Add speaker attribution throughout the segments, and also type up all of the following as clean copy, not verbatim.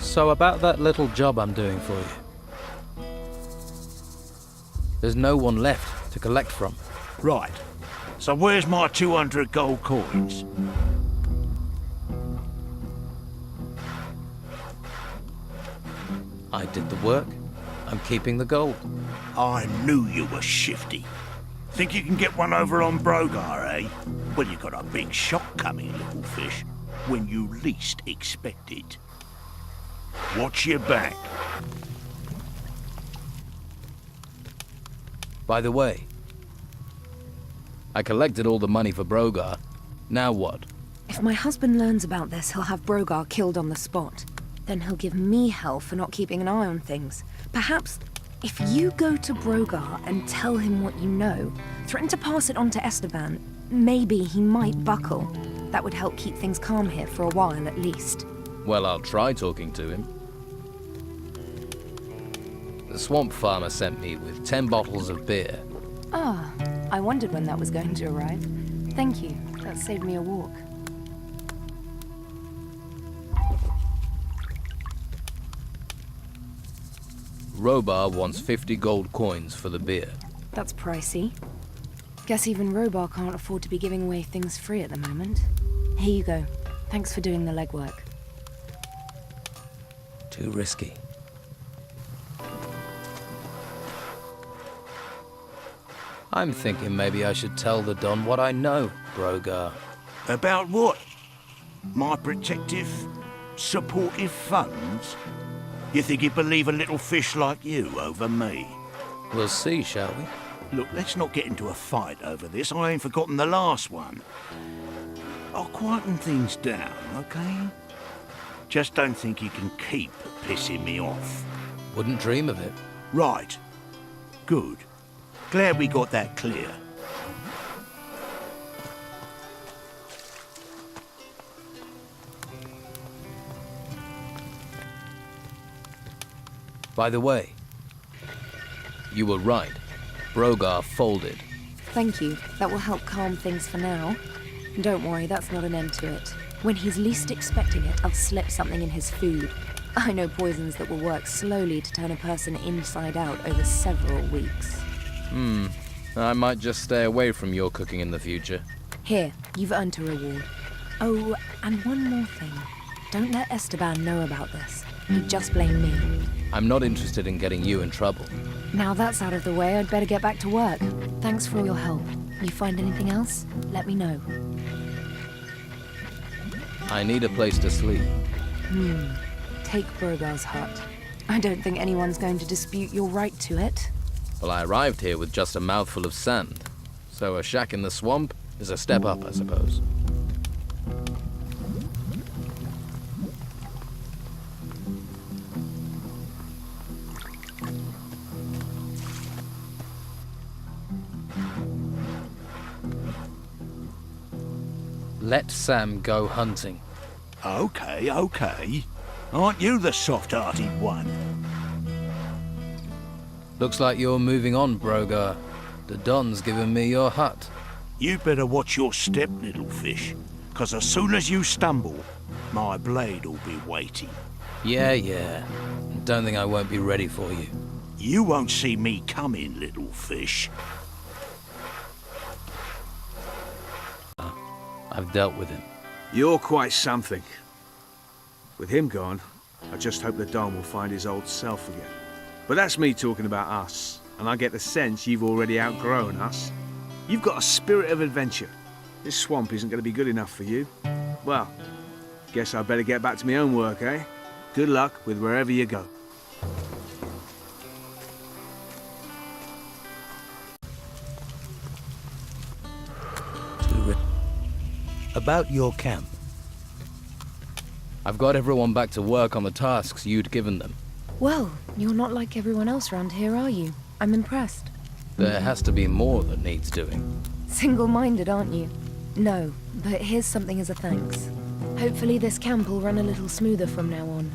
Speaker 1: So about that little job I'm doing for you. There's no one left to collect from.
Speaker 2: Right. So where's my 200 gold coins?
Speaker 1: I did the work. I'm keeping the gold.
Speaker 2: I knew you were shifty. Think you can get one over on Brogar, eh? Well, you got a big shock coming, little fish, when you least expect it. Watch your back.
Speaker 1: By the way, I collected all the money for Brogar. Now what?
Speaker 3: If my husband learns about this, he'll have Brogar killed on the spot. Then he'll give me hell for not keeping an eye on things. Perhaps, if you go to Brogar and tell him what you know, threaten to pass it on to Esteban, maybe he might buckle. That would help keep things calm here for a while at least.
Speaker 1: Well, I'll try talking to him. The swamp farmer sent me with 10 bottles of beer.
Speaker 3: Ah, I wondered when that was going to arrive. Thank you. That saved me a walk.
Speaker 1: Robar wants 50 gold coins for the beer.
Speaker 3: That's pricey. Guess even Robar can't afford to be giving away things free at the moment. Here you go. Thanks for doing the legwork.
Speaker 1: Too risky. I'm thinking maybe I should tell the Don what I know, Brogar.
Speaker 2: About what? My protective, supportive funds? You think he'd believe a little fish like you over me?
Speaker 1: We'll see, shall we?
Speaker 2: Look, let's not get into a fight over this. I ain't forgotten the last one. I'll quieten things down, okay? Just don't think you can keep pissing me off.
Speaker 1: Wouldn't dream of it.
Speaker 2: Right. Good. Glad we got that clear.
Speaker 1: By the way, you were right. Brogar folded.
Speaker 3: Thank you. That will help calm things for now. Don't worry, that's not an end to it. When he's least expecting it, I'll slip something in his food. I know poisons that will work slowly to turn a person inside out over several weeks.
Speaker 1: I might just stay away from your cooking in the future.
Speaker 3: Here, you've earned a reward. Oh, and one more thing. Don't let Esteban know about this. He'd just blame me.
Speaker 1: I'm not interested in getting you in trouble.
Speaker 3: Now that's out of the way, I'd better get back to work. Thanks for all your help. You find anything else? Let me know.
Speaker 1: I need a place to sleep.
Speaker 3: Take Brogar's hut. I don't think anyone's going to dispute your right to it.
Speaker 1: Well, I arrived here with just a mouthful of sand. So a shack in the swamp is a step up, I suppose. Let Sam go hunting.
Speaker 2: Okay, okay. Aren't you the soft-hearted one?
Speaker 1: Looks like you're moving on, Brogar. The Don's given me your hut.
Speaker 2: You better watch your step, little fish, 'cause as soon as you stumble, my blade'll be waiting.
Speaker 1: Yeah. Don't think I won't be ready for you.
Speaker 2: You won't see me coming, little fish.
Speaker 1: I've dealt with him.
Speaker 4: You're quite something. With him gone, I just hope the Don will find his old self again. But that's me talking about us, and I get the sense you've already outgrown us. You've got a spirit of adventure. This swamp isn't going to be good enough for you. Well, guess I better get back to my own work, eh? Good luck with wherever you go.
Speaker 2: About your camp.
Speaker 1: I've got everyone back to work on the tasks you'd given them.
Speaker 3: Well, you're not like everyone else around here, are you? I'm impressed.
Speaker 1: There has to be more that needs doing.
Speaker 3: Single-minded, aren't you? No, but here's something as a thanks. Hopefully this camp will run a little smoother from now on.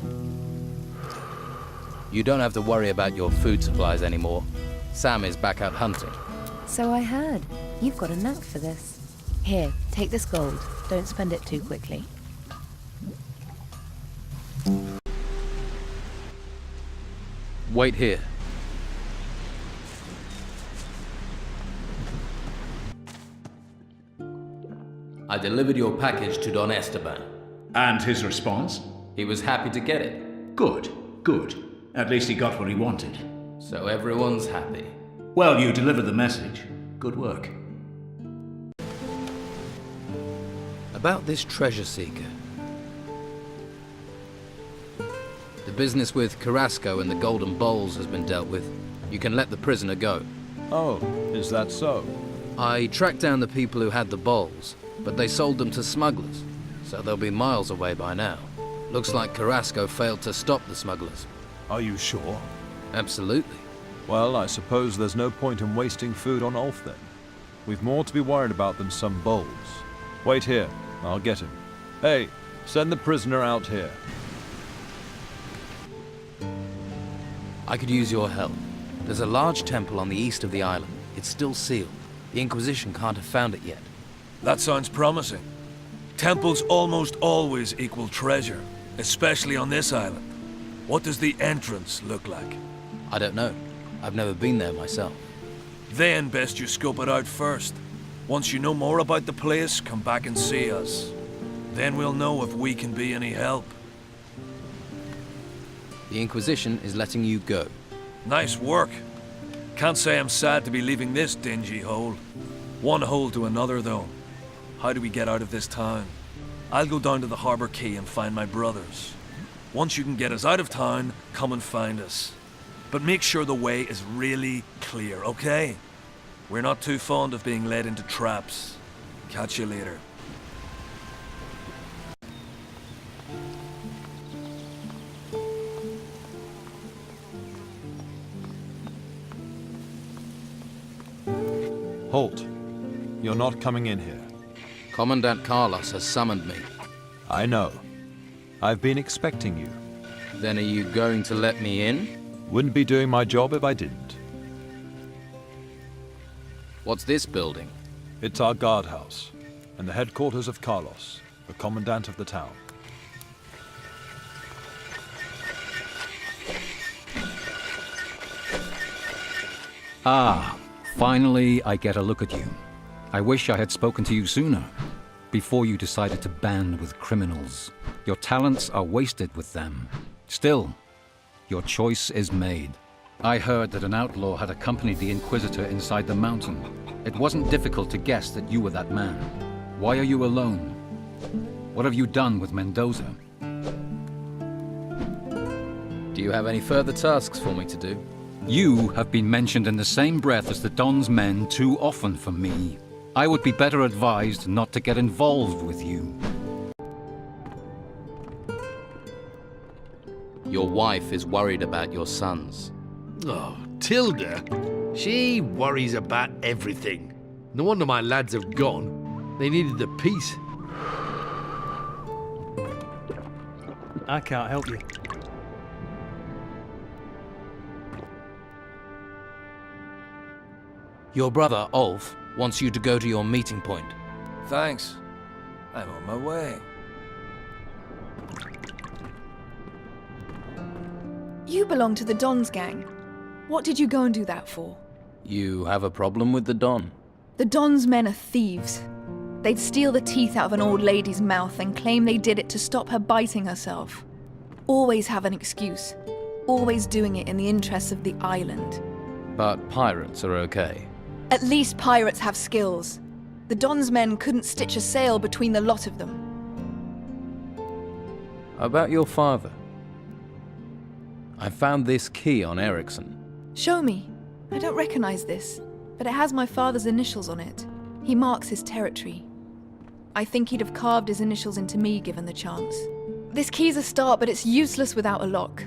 Speaker 1: You don't have to worry about your food supplies anymore. Sam is back out hunting.
Speaker 3: So I heard. You've got a knack for this. Here, take this gold. Don't spend it too quickly.
Speaker 1: Wait here. I delivered your package to Don Esteban.
Speaker 5: And his response?
Speaker 1: He was happy to get it.
Speaker 5: Good, good. At least he got what he wanted.
Speaker 1: So everyone's happy.
Speaker 5: Well, you delivered the message. Good work.
Speaker 1: About this treasure seeker. The business with Carrasco and the golden bowls has been dealt with. You can let the prisoner go.
Speaker 6: Oh, is that so?
Speaker 1: I tracked down the people who had the bowls, but they sold them to smugglers, so they'll be miles away by now. Looks like Carrasco failed to stop the smugglers.
Speaker 6: Are you sure?
Speaker 1: Absolutely.
Speaker 6: Well, I suppose there's no point in wasting food on Ulf then. We've more to be worried about than some bowls. Wait here, I'll get him. Hey, send the prisoner out here.
Speaker 1: I could use your help. There's a large temple on the east of the island. It's still sealed. The Inquisition can't have found it yet.
Speaker 7: That sounds promising. Temples almost always equal treasure, especially on this island. What does the entrance look like?
Speaker 1: I don't know. I've never been there myself.
Speaker 7: Then best you scope it out first. Once you know more about the place, come back and see us. Then we'll know if we can be any help.
Speaker 1: The Inquisition is letting you go.
Speaker 7: Nice work. Can't say I'm sad to be leaving this dingy hole. One hole to another, though. How do we get out of this town? I'll go down to the harbor quay and find my brothers. Once you can get us out of town, come and find us. But make sure the way is really clear, okay? We're not too fond of being led into traps. Catch you later.
Speaker 6: Halt. You're not coming in here.
Speaker 1: Commandant Carlos has summoned me.
Speaker 6: I know. I've been expecting you.
Speaker 1: Then are you going to let me in?
Speaker 6: Wouldn't be doing my job if I didn't.
Speaker 1: What's this building?
Speaker 6: It's our guardhouse, and the headquarters of Carlos, the commandant of the town.
Speaker 8: Ah, finally I get a look at you. I wish I had spoken to you sooner, before you decided to band with criminals. Your talents are wasted with them. Still, your choice is made. I heard that an outlaw had accompanied the Inquisitor inside the mountain. It wasn't difficult to guess that you were that man. Why are you alone? What have you done with Mendoza?
Speaker 1: Do you have any further tasks for me to do?
Speaker 8: You have been mentioned in the same breath as the Don's men too often for me. I would be better advised not to get involved with you.
Speaker 1: Your wife is worried about your sons.
Speaker 9: Oh, Tilda. She worries about everything. No wonder my lads have gone. They needed the peace.
Speaker 10: I can't help you.
Speaker 1: Your brother, Ulf, wants you to go to your meeting point.
Speaker 7: Thanks. I'm on my way.
Speaker 11: You belong to the Don's gang. What did you go and do that for?
Speaker 1: You have a problem with the Don?
Speaker 11: The Don's men are thieves. They'd steal the teeth out of an old lady's mouth and claim they did it to stop her biting herself. Always have an excuse. Always doing it in the interests of the island.
Speaker 1: But pirates are okay.
Speaker 11: At least pirates have skills. The Don's men couldn't stitch a sail between the lot of them.
Speaker 1: About your father. I found this key on Ericsson.
Speaker 11: Show me. I don't recognize this, but it has my father's initials on it. He marks his territory. I think he'd have carved his initials into me given the chance. This key's a start, but it's useless without a lock.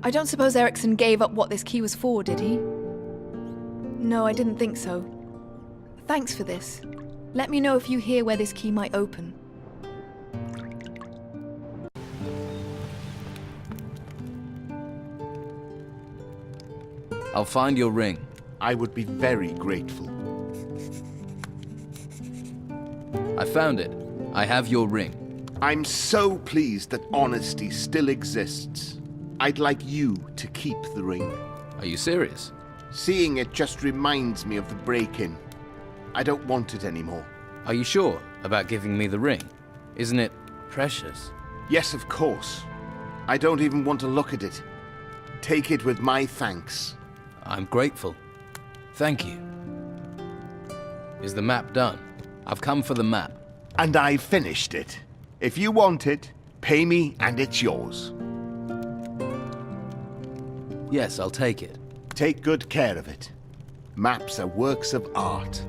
Speaker 11: I don't suppose Ericsson gave up what this key was for, did he? No, I didn't think so. Thanks for this. Let me know if you hear where this key might open.
Speaker 1: I'll find your ring.
Speaker 12: I would be very grateful.
Speaker 1: I found it. I have your ring.
Speaker 12: I'm so pleased that honesty still exists. I'd like you to keep the ring.
Speaker 1: Are you serious?
Speaker 12: Seeing it just reminds me of the break-in. I don't want it anymore.
Speaker 1: Are you sure about giving me the ring? Isn't it precious?
Speaker 12: Yes, of course. I don't even want to look at it. Take it with my thanks.
Speaker 1: I'm grateful. Thank you. Is the map done? I've come for the map.
Speaker 12: And I've finished it. If you want it, pay me and it's yours.
Speaker 1: Yes, I'll take it.
Speaker 12: Take good care of it. Maps are works of art.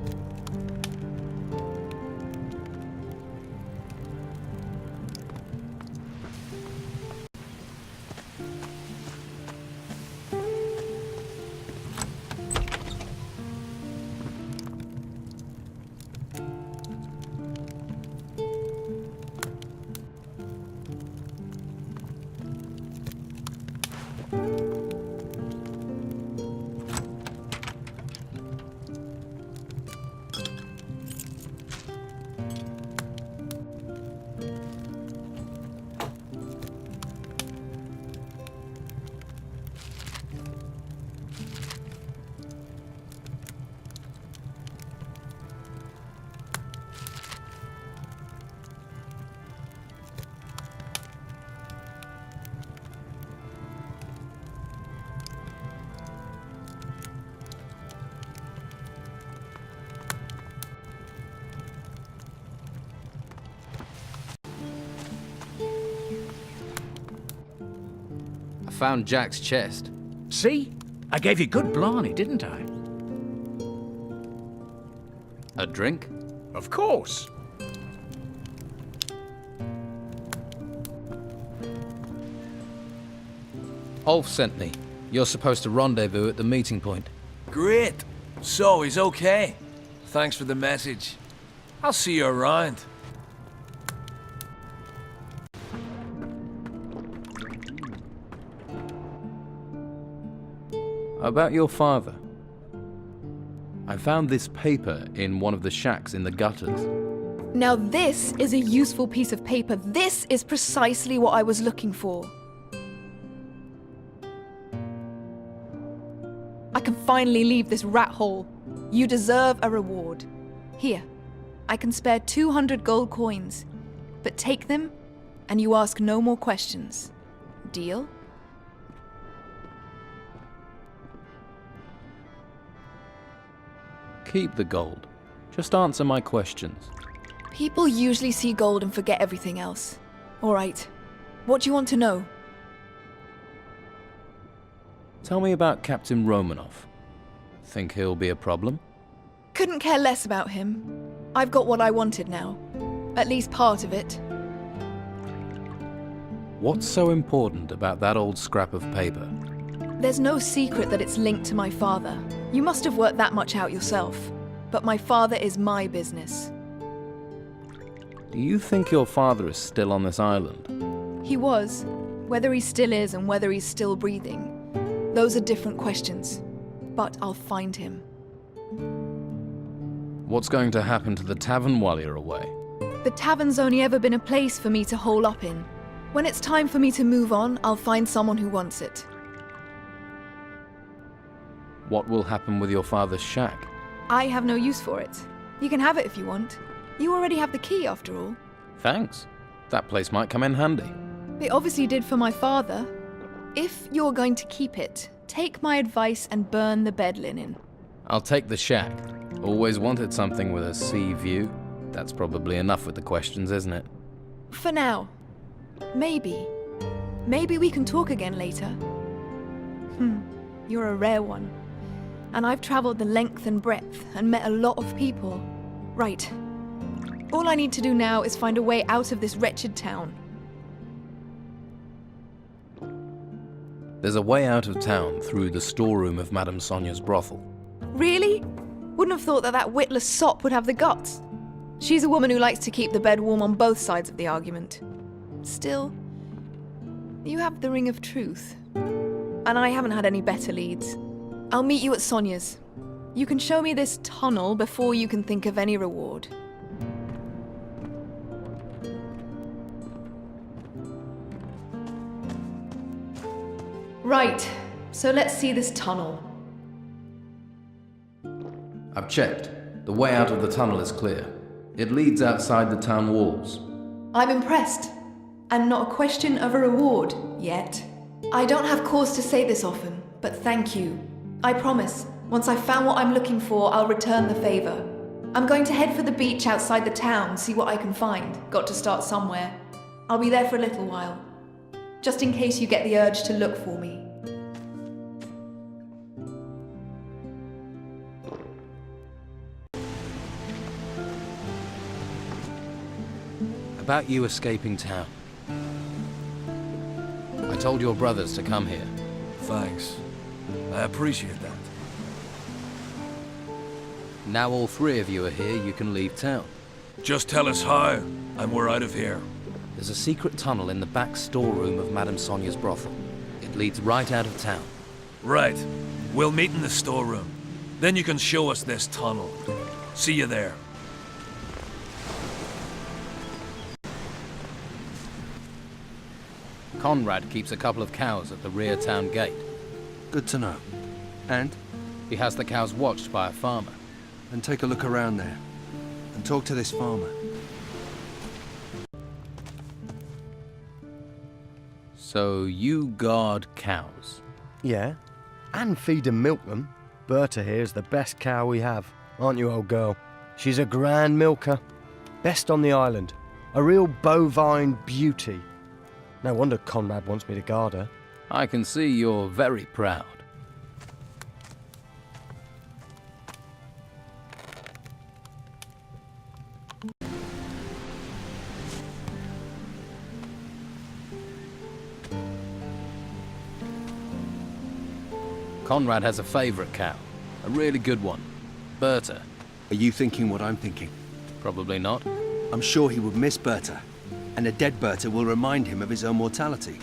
Speaker 1: Found Jack's chest.
Speaker 5: See? I gave you good blarney, didn't I?
Speaker 1: A drink?
Speaker 5: Of course.
Speaker 1: Ulf sent me. You're supposed to rendezvous at the meeting point.
Speaker 7: Great. So he's okay. Thanks for the message. I'll see you around.
Speaker 1: About your father. I found this paper in one of the shacks in the gutters.
Speaker 11: Now this is a useful piece of paper. This is precisely what I was looking for. I can finally leave this rat hole. You deserve a reward. Here, I can spare 200 gold coins, but take them and you ask no more questions. Deal?
Speaker 1: Keep the gold. Just answer my questions.
Speaker 11: People usually see gold and forget everything else. All right. What do you want to know?
Speaker 1: Tell me about Captain Romanov. Think he'll be a problem?
Speaker 11: Couldn't care less about him. I've got what I wanted now. At least part of it.
Speaker 1: What's so important about that old scrap of paper?
Speaker 11: There's no secret that it's linked to my father. You must have worked that much out yourself. But my father is my business.
Speaker 1: Do you think your father is still on this island?
Speaker 11: He was. Whether he still is and whether he's still breathing, those are different questions. But I'll find him.
Speaker 1: What's going to happen to the tavern while you're away?
Speaker 11: The tavern's only ever been a place for me to hole up in. When it's time for me to move on, I'll find someone who wants it.
Speaker 1: What will happen with your father's shack?
Speaker 11: I have no use for it. You can have it if you want. You already have the key, after all.
Speaker 1: Thanks. That place might come in handy.
Speaker 11: It obviously did for my father. If you're going to keep it, take my advice and burn the bed linen.
Speaker 1: I'll take the shack. Always wanted something with a sea view. That's probably enough with the questions, isn't it?
Speaker 11: For now. Maybe. Maybe we can talk again later. You're a rare one. And I've traveled the length and breadth and met a lot of people. Right. All I need to do now is find a way out of this wretched town.
Speaker 1: There's a way out of town through the storeroom of Madame Sonia's brothel.
Speaker 11: Really? Wouldn't have thought that that witless sop would have the guts. She's a woman who likes to keep the bed warm on both sides of the argument. Still, you have the ring of truth. And I haven't had any better leads. I'll meet you at Sonia's. You can show me this tunnel before you can think of any reward. Right, so let's see this tunnel.
Speaker 1: I've checked. The way out of the tunnel is clear. It leads outside the town walls.
Speaker 11: I'm impressed. And not a question of a reward, yet. I don't have cause to say this often, but thank you. I promise, once I've found what I'm looking for, I'll return the favor. I'm going to head for the beach outside the town, see what I can find. Got to start somewhere. I'll be there for a little while. Just in case you get the urge to look for me.
Speaker 1: About you escaping town. I told your brothers to come here.
Speaker 7: Thanks. I appreciate that.
Speaker 1: Now all three of you are here, you can leave town.
Speaker 7: Just tell us how, and we're out of here.
Speaker 1: There's a secret tunnel in the back storeroom of Madame Sonia's brothel. It leads right out of town.
Speaker 7: Right. We'll meet in the storeroom. Then you can show us this tunnel. See you there.
Speaker 1: Conrad keeps a couple of cows at the rear town gate.
Speaker 13: Good to know. And?
Speaker 1: He has the cows watched by a farmer.
Speaker 13: And take a look around there. And talk to this farmer.
Speaker 1: So you guard cows?
Speaker 14: Yeah. And feed and milk them. Berta here's the best cow we have, aren't you, old girl? She's a grand milker. Best on the island. A real bovine beauty. No wonder Conrad wants me to guard her.
Speaker 1: I can see you're very proud. Conrad has a favorite cow. A really good one. Berta.
Speaker 13: Are you thinking what I'm thinking?
Speaker 1: Probably not.
Speaker 13: I'm sure he would miss Berta. And a dead Berta will remind him of his own mortality.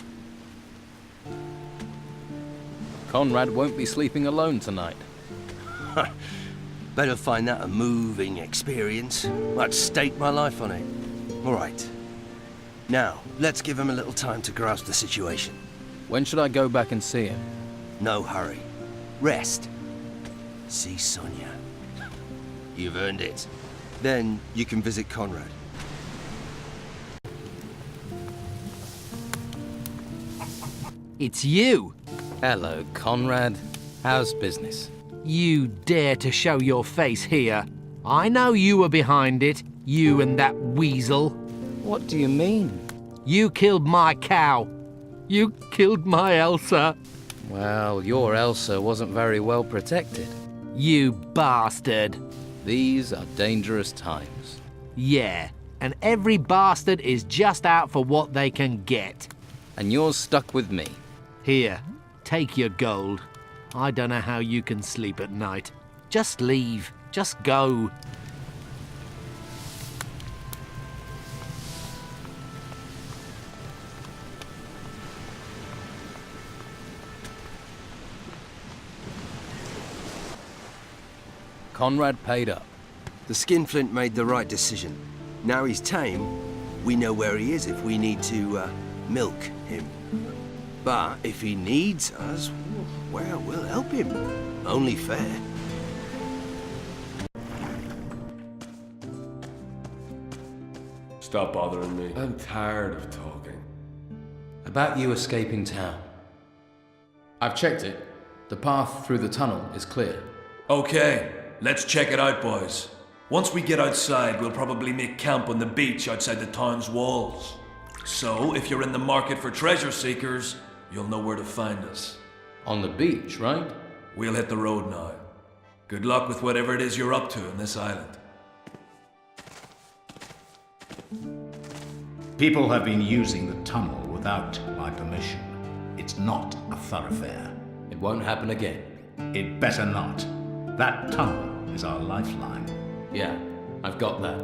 Speaker 1: Conrad won't be sleeping alone tonight.
Speaker 13: Better find that a moving experience. I'd stake my life on it. All right. Now, let's give him a little time to grasp the situation.
Speaker 1: When should I go back and see him?
Speaker 13: No hurry. Rest. See Sonia. You've earned it. Then you can visit Conrad.
Speaker 15: It's you!
Speaker 1: Hello, Conrad. How's business?
Speaker 15: You dare to show your face here. I know you were behind it. You and that
Speaker 9: weasel.
Speaker 1: What do you mean?
Speaker 9: You killed my cow. You killed my Elsa.
Speaker 1: Well, your Elsa wasn't very well protected.
Speaker 9: You bastard.
Speaker 1: These are dangerous times.
Speaker 9: Yeah, and every bastard is just out for what they can get.
Speaker 1: And you're stuck with me.
Speaker 9: Here, take your gold. I don't know how you can sleep at night. Just leave. Just go.
Speaker 1: Conrad paid up.
Speaker 13: The skinflint made the right decision. Now he's tame, we know where he is if we need to, milk him. But if he needs us, well, we'll help him. Only fair.
Speaker 16: Stop bothering me. I'm tired of talking.
Speaker 1: About you escaping town. I've checked it. The path through the tunnel is clear.
Speaker 7: Okay, let's check it out, boys. Once we get outside, we'll probably make camp on the beach outside the town's walls. So, if you're in the market for treasure seekers, you'll know where to find us.
Speaker 1: On the beach, right?
Speaker 7: We'll hit the road now. Good luck with whatever it is you're up to on this island.
Speaker 5: People have been using the tunnel without my permission. It's not a thoroughfare.
Speaker 1: It won't happen again.
Speaker 5: It better not. That tunnel is our lifeline.
Speaker 1: Yeah, I've got that.